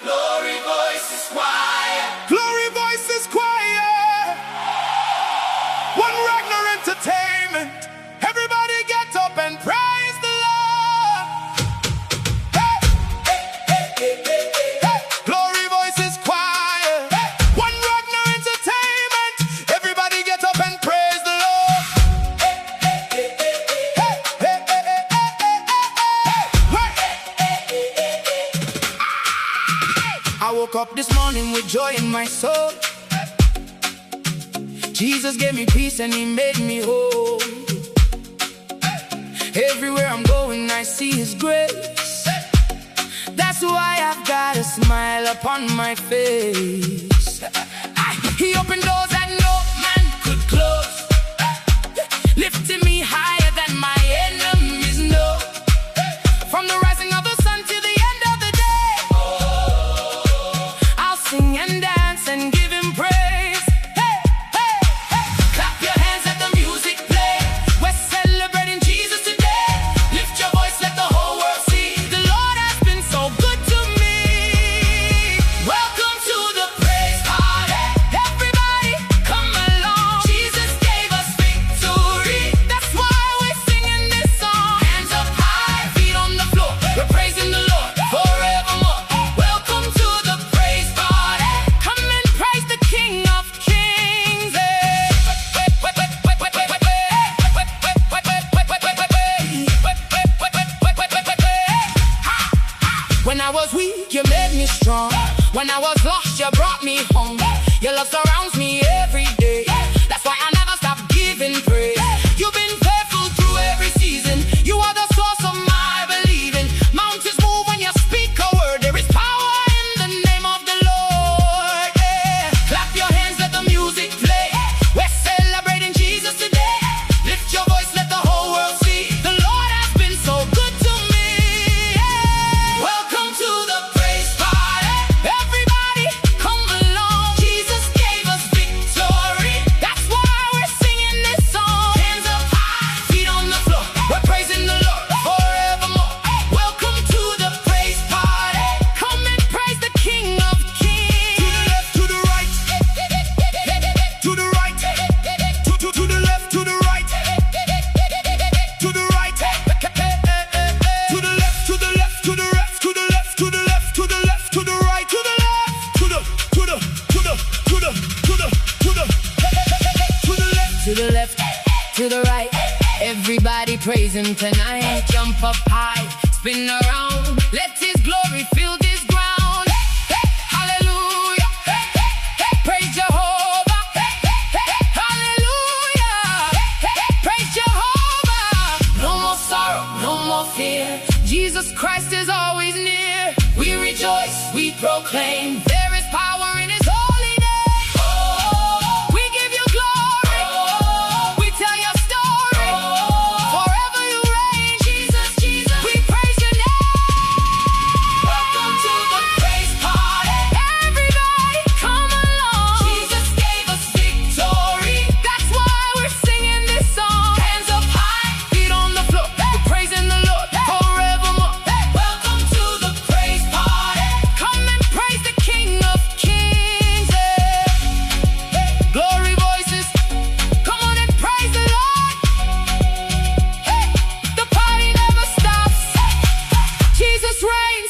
Glory voices choir. Glory voices choir. One Ragnar Entertainment. Everybody get up and praise the Lord. Hey, hey, hey, hey, hey, hey. Glory voices choir. Hey. One Ragnar Entertainment. Everybody get up and praise the Lord. Hey, hey, hey, hey, hey, hey, hey, hey, hey, hey, hey. I woke up this morning with joy in my soul. Jesus gave me peace and he made me whole. Everywhere I'm going I see his grace. That's why I've got a smile upon my face. He opened doors that no man could close, lifting me higher than my enemies know. From the rising of the sun to the end of the day, I'll sing and dance and give him praise. Hey, hey, hey. Clap your hands, let the music play. We're celebrating Jesus today. Lift your voice, let the whole world see. The Lord has been so good to me. Welcome to the praise party. Everybody come along. Jesus gave us victory. That's why we're singing this song. Hands up high, feet on the floor. We're praising the Lord forevermore. Welcome to the praise party. Come and praise the King of Kings. When I was weak, you made me strong. When I was lost, you brought me home. Your love surrounds me every day. That's why I never stop giving praise. You've been faithful through every season. You are the source of my believing. Mountains move when you speak a word. There is power in the name of the Lord. Yeah. Clap your hands, let the music play. We're celebrating Jesus today. Lift your voice, let the whole world see. The Lord has been so good to me. Yeah. Welcome to the praise party. Everybody come along. Jesus gave us victory. That's why we're singing this song. Hands up high, feet on the floor. We're praising the Lord forevermore. Welcome to the praise party. Come and praise the King of Kings. To the left, to the right. To the right. To the left, to the right. To the right. To the left, to the left, to the left, to the left, to the left, to the left, to the right, to the left, to the left, to the right. Everybody praise him tonight. Jump up high, spin around. Let his glory fill this ground. Hallelujah. Praise Jehovah. Hallelujah. Praise Jehovah. No more sorrow, no more fear. Jesus Christ is always near. We rejoice, we proclaim. There is power in his holy name. We give you glory. We tell your story. Forever you reign. Jesus, Jesus, we praise your name. Welcome to the praise party. Everybody come along. Jesus gave us victory. That's why we're singing this song. Hands up high, feet on the floor. We're praising the Lord forevermore. Welcome to the praise party. Come and praise the King of Kings. Glory voices, come on and praise the Lord. The party never stops. Jesus reigns.